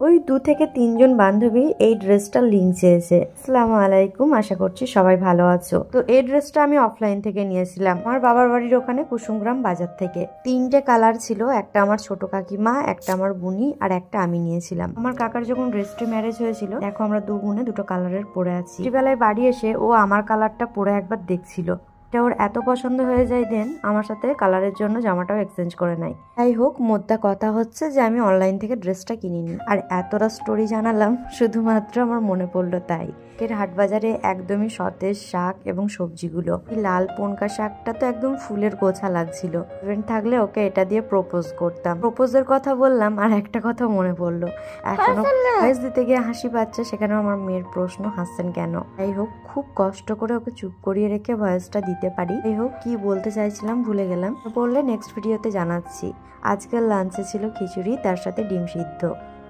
ওই 2 থেকে 3 জন বান্ধবী এই ড্রেসটার লিংক চেয়েছে। আসসালামু আলাইকুম, আশা করছি সবাই ভালো আছো। তো এই ড্রেসটা আমি অফলাইন থেকে নিয়েছিলাম, আমার বাবার বাড়ির ওখানে কুসুমগ্রাম বাজার থেকে। 3টে কালার ছিল, একটা আমার ছোট কাকিমা, একটা আমার বুনি, আর একটা আমি নিয়েছিলাম। আমার কাকার যখন রেজিস্ট্রি ম্যারেজ হয়েছিল, দেখো আমরা 2 বোনে 2টো কালারের পরে আছি। বেলায় বাড়ি এসে ও আমার কালারটা পরে একবার দেখছিল, এটা ওর এত পছন্দ হয়ে যায় দেন আমার সাথে কালারের জন্য জামাটাও এক্সচেঞ্জ করে নাই। যাই হোক, মোদ্দা কথা হচ্ছে যে আমি অনলাইন থেকে ড্রেসটা কিনিনি। আর এতটা স্টোরি জানালাম শুধুমাত্র আমার মনে পড়লো তাই। এর হাট বাজারে একদমই সতেজ শাক এবং সবজিগুলো। এই লাল পনকা শাকটা তো একদম ফুলের গোছা লাগছিল। ইভেন্ট থাকলে ওকে এটা দিয়ে প্রপোজ করতাম। প্রপোজের কথা বললাম আর একটা কথা মনে পড়লো, এখনো ভয়েস দিতে গিয়ে হাসি পাচ্ছে। সেখানেও আমার মেয়ের প্রশ্ন, হাসছেন কেন? যাই হোক, খুব কষ্ট করে ওকে চুপ করিয়ে রেখে ভয়েসটা দিতে পারি। যাই হোক, কি বলতে চাইছিলাম ভুলে গেলাম, বললে নেক্সট ভিডিওতে জানাচ্ছি। আজকের লাঞ্চে ছিল খিচুড়ি, তার সাথে ডিম সিদ্ধ।